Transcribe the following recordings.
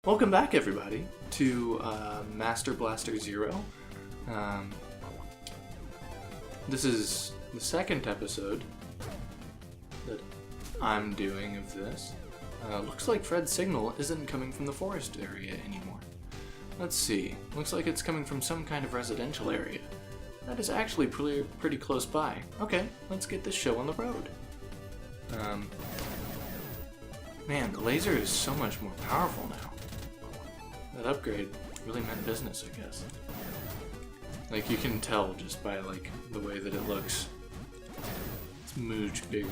Welcome back, everybody, to Master Blaster Zero. This is the second episode that I'm doing of this. Looks like Fred's signal isn't coming from the forest area anymore. Let's see. Looks like it's coming from some kind of residential area. That is actually pretty close by. Okay, let's get this show on the road. Man, the laser is so much more powerful now. That upgrade really meant business, I guess. Like, you can tell just by, like, the way that it looks. It's much bigger.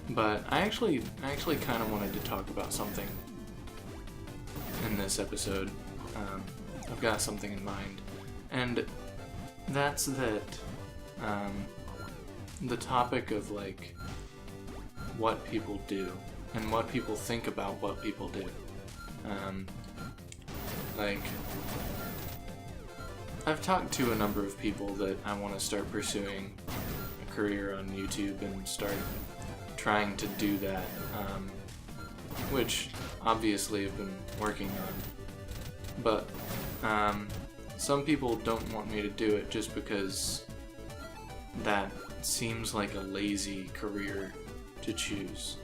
But I actually kind of wanted to talk about something in this episode. I've got something in mind. And that's that, the topic of, like, what people do. And what people think about what people do. Like, I've talked to a number of people that I want to start pursuing a career on YouTube and start trying to do that, which obviously I've been working on. But some people don't want me to do it just because that seems like a lazy career to choose.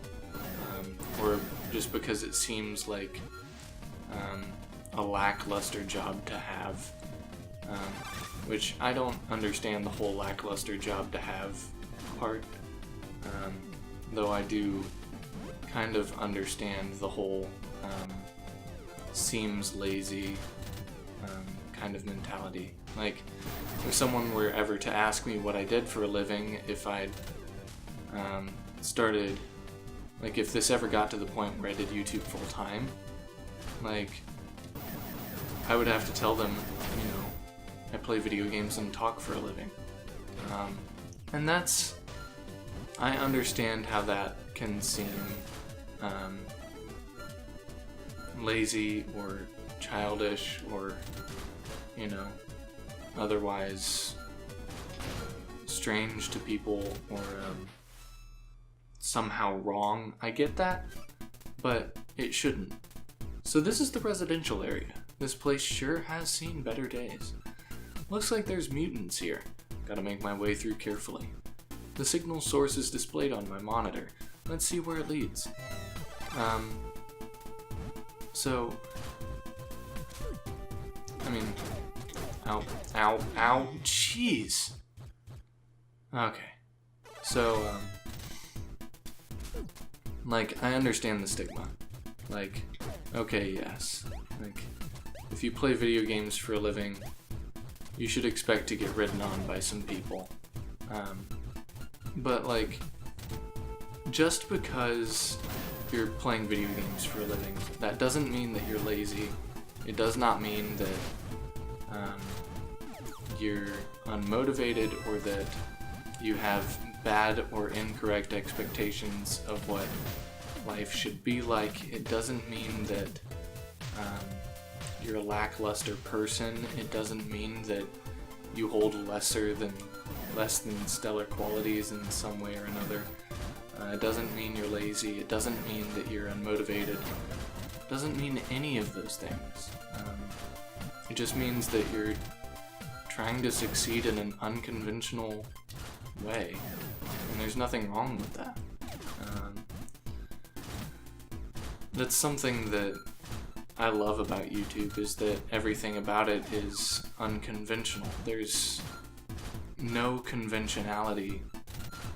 Or just because it seems like a lackluster job to have, which I don't understand the whole lackluster job to have part, though I do kind of understand the whole seems lazy kind of mentality. Like, if someone were ever to ask me what I did for a living, if I'd started, like, if this ever got to the point where I did YouTube full time, like, I would have to tell them, you know, I play video games and talk for a living. And that's, I understand how that can seem lazy or childish or, you know, otherwise strange to people or somehow wrong. I get that, but it shouldn't. So this is the residential area. This place sure has seen better days. Looks like there's mutants here. Gotta make my way through carefully. The signal source is displayed on my monitor. Let's see where it leads. So, I mean, ow, jeez. Okay, so, like, I understand the stigma. Like, okay, yes. Like, if you play video games for a living, you should expect to get ridden on by some people. But, like, just because you're playing video games for a living, that doesn't mean that you're lazy. It does not mean that you're unmotivated or that you have bad or incorrect expectations of what life should be like. It doesn't mean that you're a lackluster person. It doesn't mean that you hold less than stellar qualities in some way or another. It doesn't mean you're lazy. It doesn't mean that you're unmotivated. It doesn't mean any of those things. It just means that you're trying to succeed in an unconventional way, and there's nothing wrong with that. That's something that I love about YouTube, is that everything about it is unconventional. There's no conventionality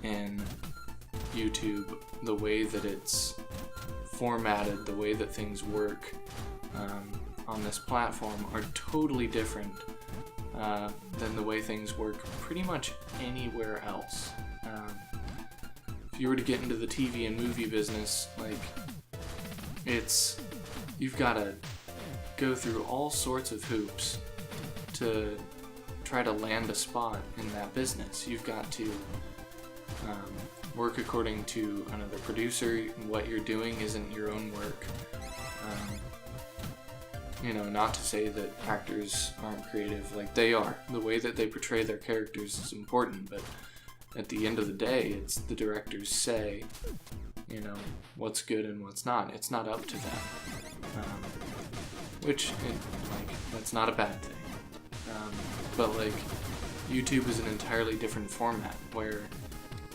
in YouTube. The way that it's formatted, the way that things work on this platform are totally different than the way things work pretty much anywhere else. If you were to get into the TV and movie business, like, you've got to go through all sorts of hoops to try to land a spot in that business. You've got to work according to another producer. What you're doing isn't your own work. You know, not to say that actors aren't creative, like, they are. The way that they portray their characters is important, but at the end of the day, it's the director's say, you know, what's good and what's not. It's not up to them. That's not a bad thing. But like, YouTube is an entirely different format where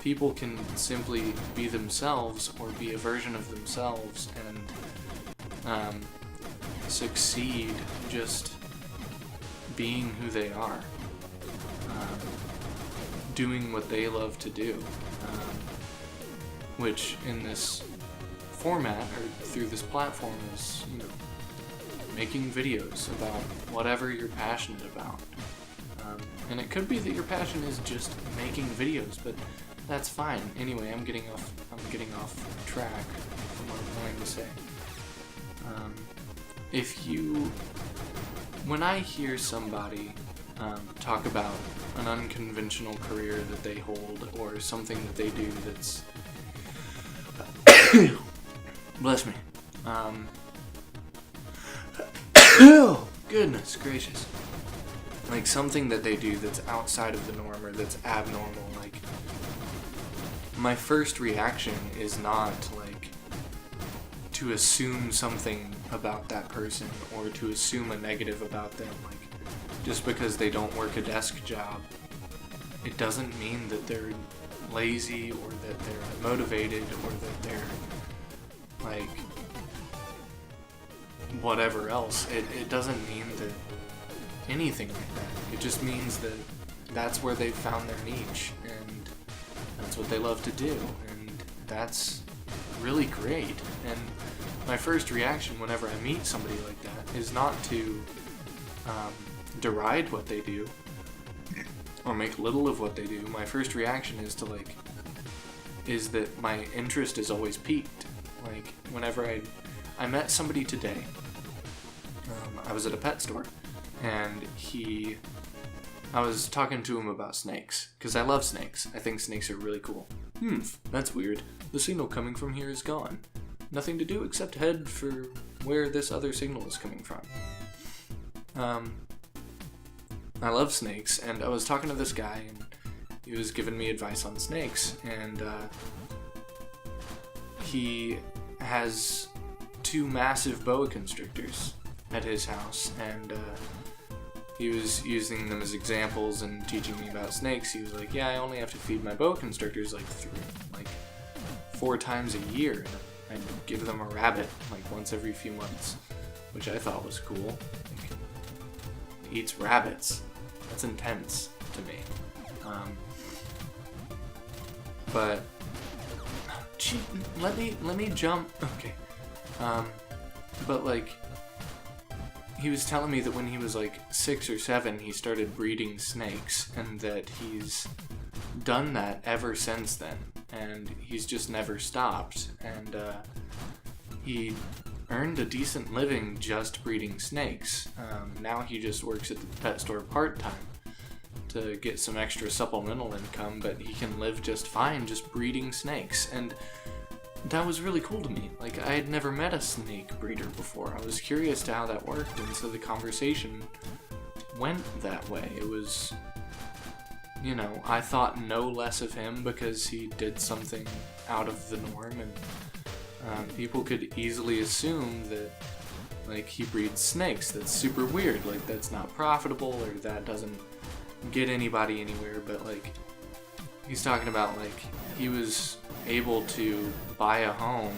people can simply be themselves or be a version of themselves and succeed just being who they are, doing what they love to do, which in this format or through this platform is, you know, making videos about whatever you're passionate about. And it could be that your passion is just making videos, but that's fine. Anyway, I'm getting off track from what I'm going to say. When I hear somebody talk about an unconventional career that they hold or something that they do that's bless me. Oh, goodness gracious. Like something that they do that's outside of the norm or that's abnormal, like my first reaction is not like to assume something about that person or to assume a negative about them. Like, just because they don't work a desk job, it doesn't mean that they're lazy or that they're motivated or that they're like whatever else. It doesn't mean that anything like that. It just means that that's where they've found their niche and that's what they love to do, and that's really great. And my first reaction whenever I meet somebody like that is not to deride what they do or make little of what they do. My first reaction is that my interest is always piqued. Like whenever I met somebody today, I was at a pet store, and I was talking to him about snakes, because I love snakes. I think snakes are really cool. That's weird. The signal coming from here is gone. Nothing to do except head for where this other signal is coming from. I love snakes, and I was talking to this guy, and he was giving me advice on snakes, and he has 2 massive boa constrictors at his house, and he was using them as examples and teaching me about snakes. He was like, yeah, I only have to feed my boa constrictors like 4 times a year. I'd give them a rabbit like once every few months, which I thought was cool. Like, he eats rabbits. That's intense to me. But gee, let me jump. Okay. But like, he was telling me that when he was like 6 or 7, he started breeding snakes, and that he's done that ever since then, and he's just never stopped, and he earned a decent living just breeding snakes. Now he just works at the pet store part-time to get some extra supplemental income, but he can live just fine just breeding snakes, and that was really cool to me. Like, I had never met a snake breeder before. I was curious to how that worked, and so the conversation went that way. It was, you know, I thought no less of him because he did something out of the norm, and people could easily assume that, like, he breeds snakes. That's super weird. Like, that's not profitable, or that doesn't get anybody anywhere, but, like, he's talking about, like, he was able to buy a home,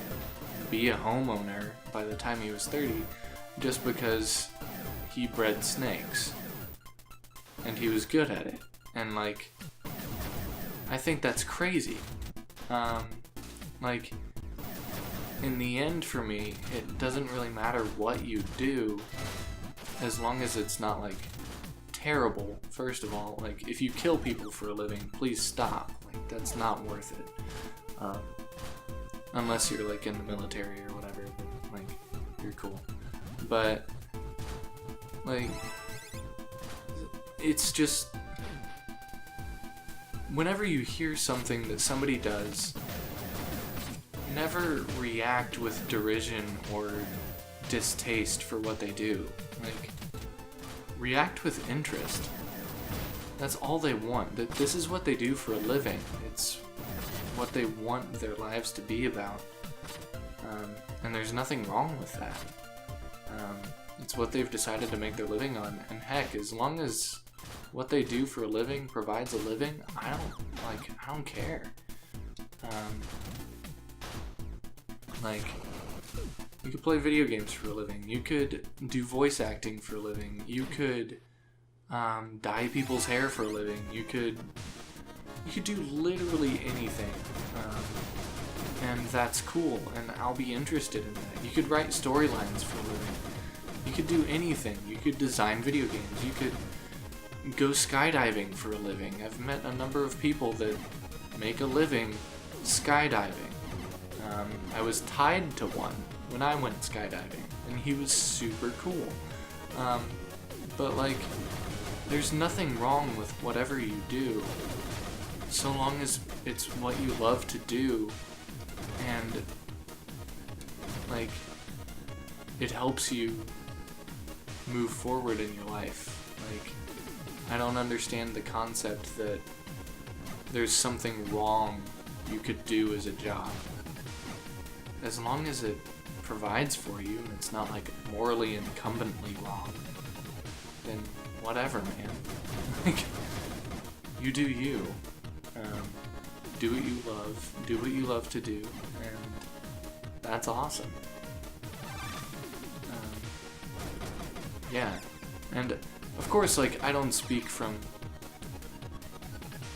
be a homeowner by the time he was 30, just because he bred snakes. And he was good at it. And, like, I think that's crazy. Like, in the end for me, it doesn't really matter what you do, as long as it's not, like, terrible, first of all. Like, if you kill people for a living, please stop. Like, that's not worth it. Unless you're, like, in the military or whatever, then, like, you're cool. But, like, it's just, whenever you hear something that somebody does, never react with derision or distaste for what they do. Like, react with interest. That's all they want. That this is what they do for a living. It's what they want their lives to be about. And there's nothing wrong with that. It's what they've decided to make their living on, and heck, as long as what they do for a living provides a living, I don't care. Like, you could play video games for a living, you could do voice acting for a living, you could dye people's hair for a living, you could do literally anything, and that's cool, and I'll be interested in that. You could write storylines for a living, you could do anything, you could design video games, you could go skydiving for a living. I've met a number of people that make a living skydiving. I was tied to one when I went skydiving, and he was super cool. But like, there's nothing wrong with whatever you do, so long as it's what you love to do, and like, it helps you move forward in your life. Like, I don't understand the concept that there's something wrong you could do as a job. As long as it provides for you and it's not like morally incumbently wrong, then whatever, man. Like, you do you. Do what you love. Do what you love to do, and that's awesome. Yeah, and of course, like, I don't speak from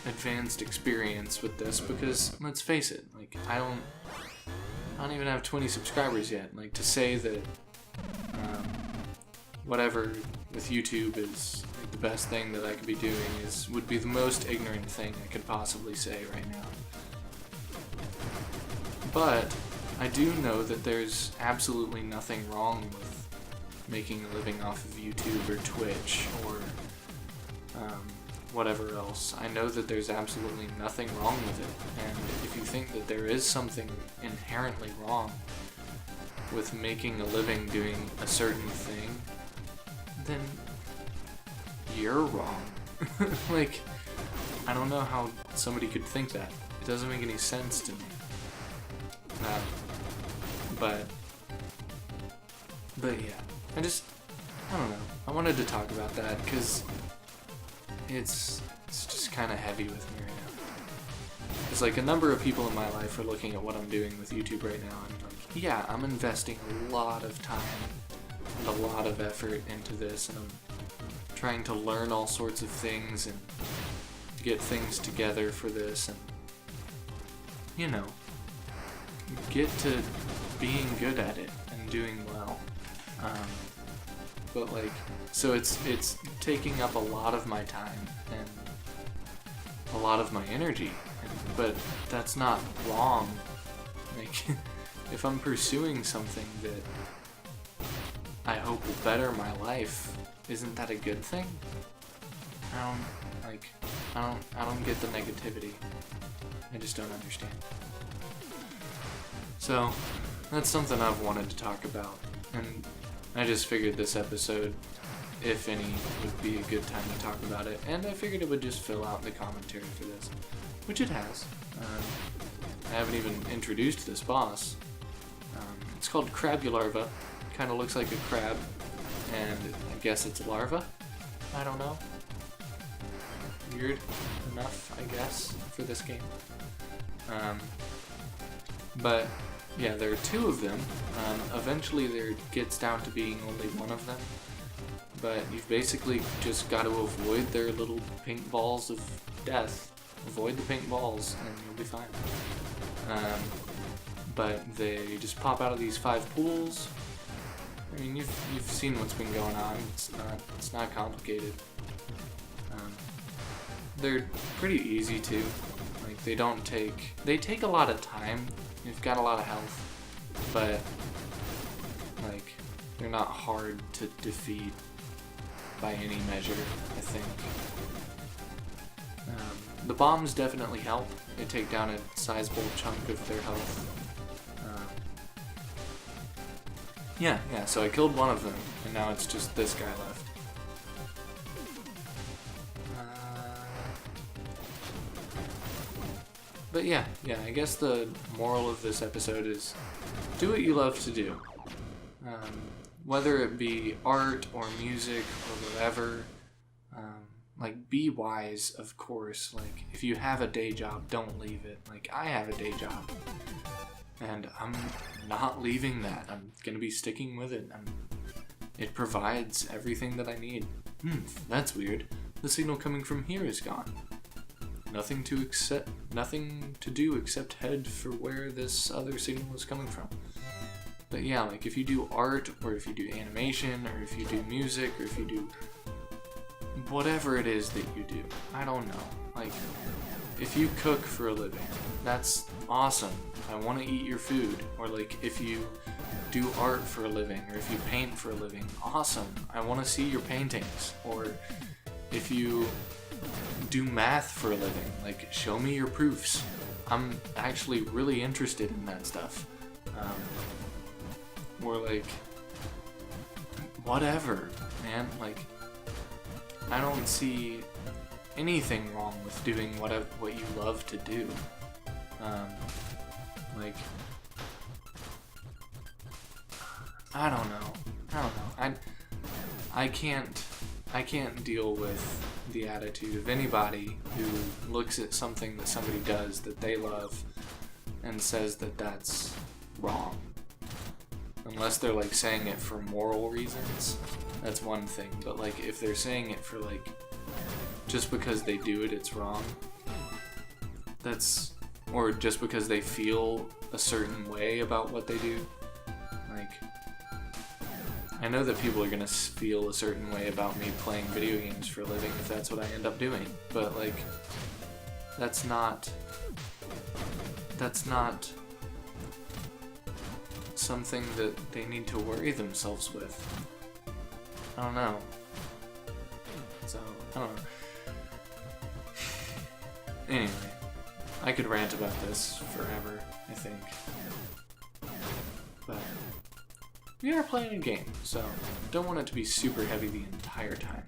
advanced experience with this because, let's face it, like, I don't even have 20 subscribers yet. Like, to say that whatever with YouTube is like the best thing that I could be doing would be the most ignorant thing I could possibly say right now. But I do know that there's absolutely nothing wrong with making a living off of YouTube or Twitch or whatever else. I know that there's absolutely nothing wrong with it, and if you think that there is something inherently wrong with making a living doing a certain thing, then you're wrong. Like, I don't know how somebody could think that. It doesn't make any sense to me. But yeah, I don't know. I wanted to talk about that because it's just kind of heavy with me right now. It's like a number of people in my life are looking at what I'm doing with YouTube right now, and like, yeah, I'm investing a lot of time and a lot of effort into this, and I'm trying to learn all sorts of things and get things together for this, and you know, get to being good at it and doing well. But like, so it's taking up a lot of my time and a lot of my energy, but that's not wrong. Like, if I'm pursuing something that I hope will better my life, isn't that a good thing? I don't get the negativity. I just don't understand. So that's something I've wanted to talk about, and I just figured this episode, if any, would be a good time to talk about it, and I figured it would just fill out the commentary for this, which it has. I haven't even introduced this boss. It's called Crabularva. Kind of looks like a crab, and I guess it's a larva? I don't know. Weird enough, I guess, for this game. But yeah, there are two of them. Eventually there gets down to being only one of them, but you've basically just got to avoid their little pink balls of death. Avoid the pink balls and you'll be fine. But they just pop out of these 5 pools. I mean, you've seen what's been going on. It's not complicated. They're pretty easy too. Like, they take a lot of time. You've got a lot of health, but like, they're not hard to defeat by any measure, I think. The bombs definitely help. They take down a sizable chunk of their health. Yeah, so I killed one of them, and now it's just this guy left. But yeah, I guess the moral of this episode is do what you love to do. Whether it be art or music or whatever, like, be wise, of course. Like, if you have a day job, don't leave it. Like, I have a day job, and I'm not leaving that. I'm gonna be sticking with it. It provides everything that I need. That's weird. The signal coming from here is gone. Nothing to do except head for where this other signal is coming from. But yeah, like, if you do art, or if you do animation, or if you do music, or if you do whatever it is that you do, I don't know. Like, if you cook for a living, that's awesome. I want to eat your food. Or like, if you do art for a living, or if you paint for a living, awesome. I want to see your paintings. Or if you do math for a living, like, show me your proofs. I'm actually really interested in that stuff. Or like, whatever, man. Like, I don't see anything wrong with doing what you love to do. Like, I don't know. I can't deal with the attitude of anybody who looks at something that somebody does that they love and says that that's wrong. Unless they're, like, saying it for moral reasons, that's one thing. But, like, if they're saying it for, like, just because they do it, it's wrong, or just because they feel a certain way about what they do. Like, I know that people are gonna feel a certain way about me playing video games for a living if that's what I end up doing, but, like, that's not something that they need to worry themselves with. I don't know. So, I don't know. Anyway, I could rant about this forever, I think. But we are playing a game, so don't want it to be super heavy the entire time.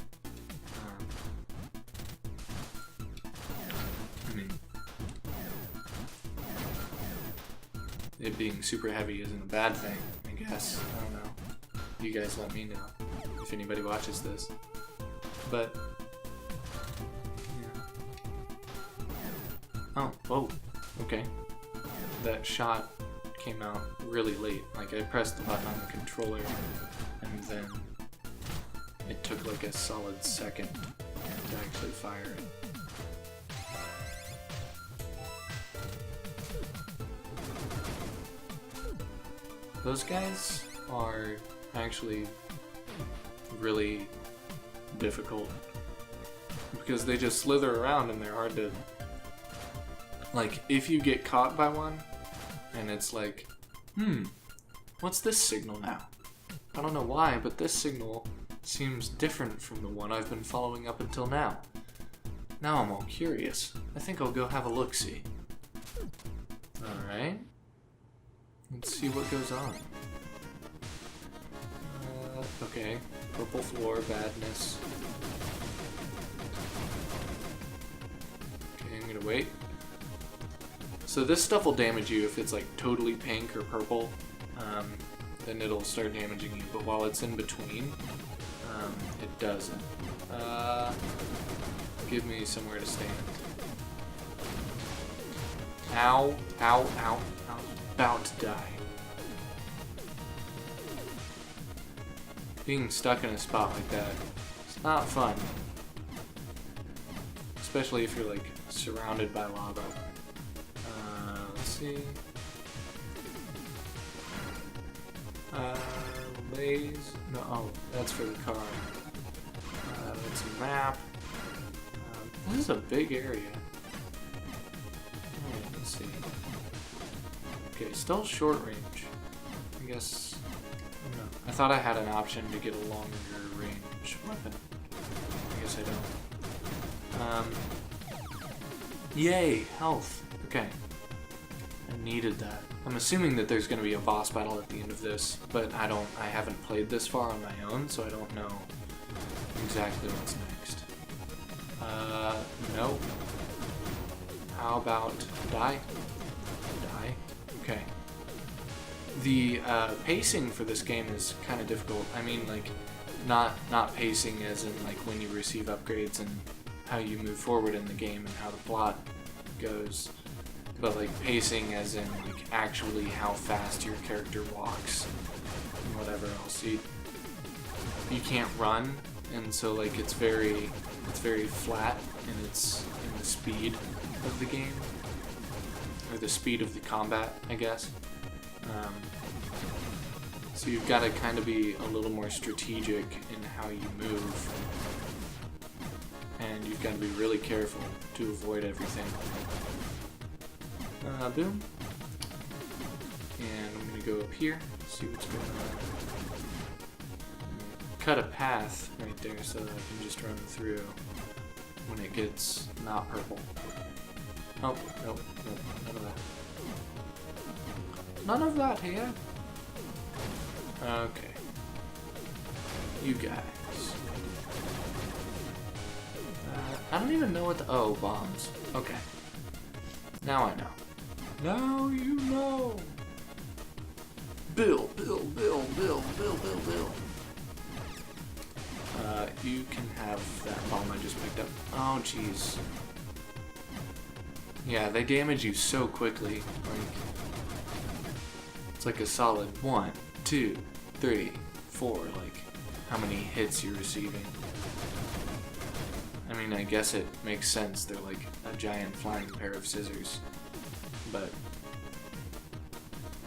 I mean, it being super heavy isn't a bad thing, I guess. I don't know. You guys let me know if anybody watches this. But yeah. Oh, whoa, okay. That shot came out really late. Like, I pressed the button on the controller, and then it took like a solid second to actually fire it. Those guys are actually really difficult because they just slither around and they're hard to... Like, if you get caught by one and it's like, what's this signal now? I don't know why, but this signal seems different from the one I've been following up until now. Now I'm all curious. I think I'll go have a look-see. Alright. Let's see what goes on. Okay. Purple floor, badness. Okay, I'm gonna wait. So this stuff will damage you if it's like totally pink or purple. Then it'll start damaging you. But while it's in between, it doesn't. Give me somewhere to stand. Ow, ow, ow. I was about to die. Being stuck in a spot like that, it's not fun. Especially if you're like surrounded by lava. Let's see. Lays. No, oh, that's for the car. That's a map. This is a big area. Oh, let's see. Okay, still short range. I guess. No. I thought I had an option to get a longer range weapon. I guess I don't. Yay, health. Okay. I needed that. I'm assuming that there's going to be a boss battle at the end of this, but I haven't played this far on my own, so I don't know exactly what's next. Nope. How about die? Die. Okay. The pacing for this game is kind of difficult. I mean, like, not pacing as in like when you receive upgrades and how you move forward in the game and how the plot goes, but like pacing as in like actually how fast your character walks and whatever else. You can't run, and so like it's very flat in the speed of the game, or the speed of the combat, I guess. So you've got to kind of be a little more strategic in how you move, and you've got to be really careful to avoid everything. Boom. And I'm going to go up here, see what's going on. Cut a path right there so that I can just run through when it gets not purple. Oh, nope, none of that. None of that here. Okay. You guys. I don't even know what the... Oh, bombs. Okay. Now I know. Now you know. Bill. You can have that bomb I just picked up. Oh, jeez. Yeah, they damage you so quickly. Like, it's like a solid 1, 2, 3, 4. Like, how many hits you're receiving. I mean, I guess it makes sense. They're like a giant flying pair of scissors. But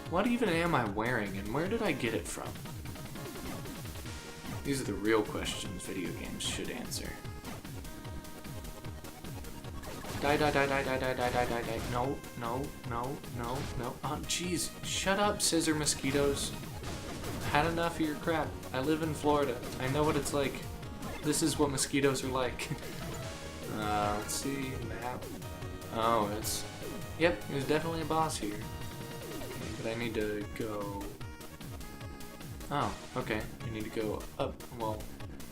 what even am I wearing, and where did I get it from? These are the real questions video games should answer. Die. No. Oh, jeez. Shut up, scissor mosquitoes. Had enough of your crap. I live in Florida. I know what it's like. This is what mosquitoes are like. Let's see. Map. Oh, it's... Yep, there's definitely a boss here. Okay, but I need to go... Oh, okay. I need to go up. Well,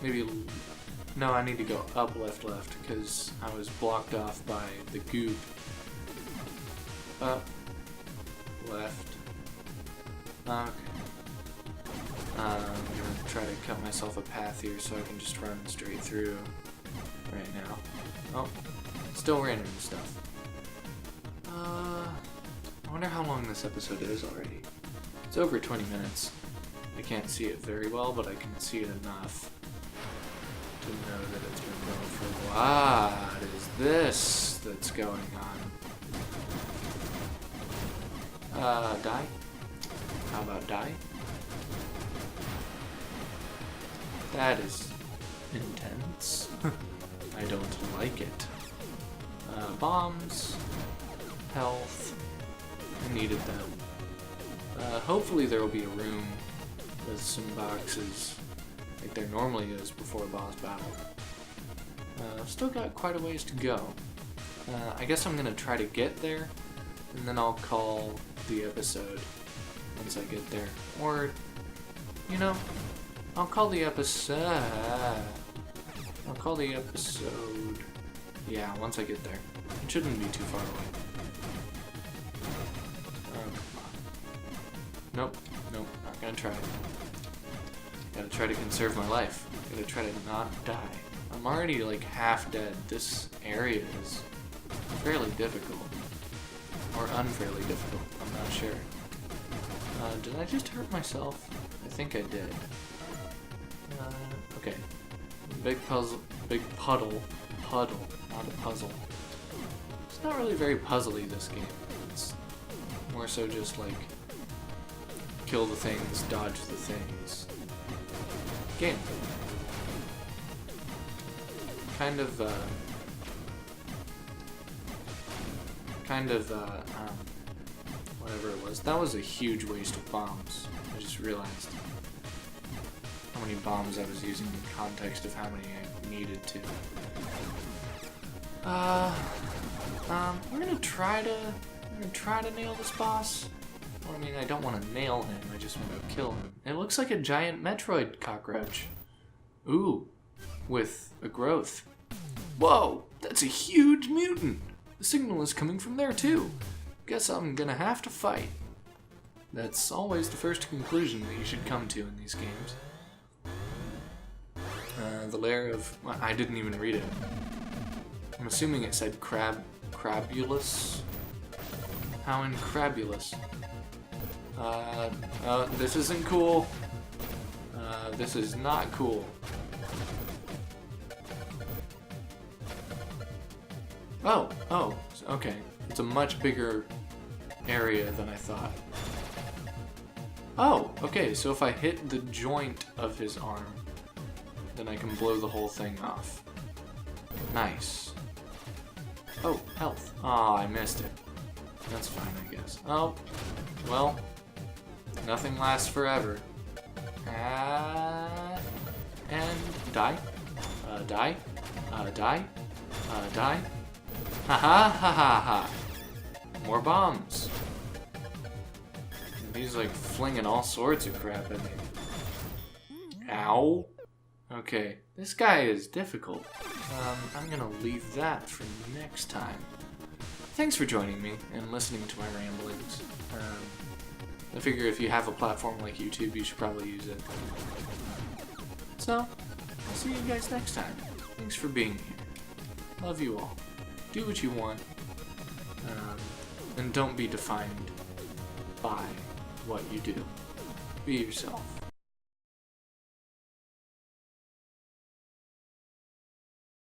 maybe... No, I need to go up, left, because I was blocked off by the goop. Up. Left. Okay. I'm gonna try to cut myself a path here so I can just run straight through right now. Oh, still random stuff. I wonder how long this episode is already. It's over 20 minutes. I can't see it very well, but I can see it enough to know that it's been going for a while. What is this that's going on? Die? How about die? That is intense. I don't like it. Bombs. Health. I needed them. Hopefully there will be a room with some boxes like there normally is before a boss battle. Still got quite a ways to go. I guess I'm gonna try to get there, and then I'll call the episode once I get there. Or, you know, I'll call the episode... Yeah, once I get there. It shouldn't be too far away. Nope, not gonna try it. Gotta try to conserve my life. Gotta try to not die. I'm already like half dead. This area is fairly difficult. Or unfairly difficult, I'm not sure. Did I just hurt myself? I think I did. Okay. Big puzzle, big puddle, not a puzzle. It's not really very puzzly, this game. It's more so just like kill the things, dodge the things. Game. Kind of whatever it was. That was a huge waste of bombs. I just realized how many bombs I was using in context of how many I needed to. We're gonna try to nail this boss. Well, I mean, I don't want to nail him, I just want to kill him. It looks like a giant Metroid cockroach. Ooh, with a growth. Whoa, that's a huge mutant! The signal is coming from there too. Guess I'm gonna have to fight. That's always the first conclusion that you should come to in these games. The lair of... well, I didn't even read it. I'm assuming it said Crabulous? How incrabulous. This isn't cool. This is not cool. Oh, okay. It's a much bigger area than I thought. Oh, okay, so if I hit the joint of his arm, then I can blow the whole thing off. Nice. Oh, health. Aw, I missed it. That's fine, I guess. Oh, well, nothing lasts forever. And die. Die. Die. Die. Ha ha ha ha ha. More bombs. He's like flinging all sorts of crap at me. Ow. Okay, this guy is difficult. I'm gonna leave that for next time. Thanks for joining me and listening to my ramblings. I figure if you have a platform like YouTube, you should probably use it. So, I'll see you guys next time. Thanks for being here. Love you all. Do what you want. And don't be defined by what you do. Be yourself.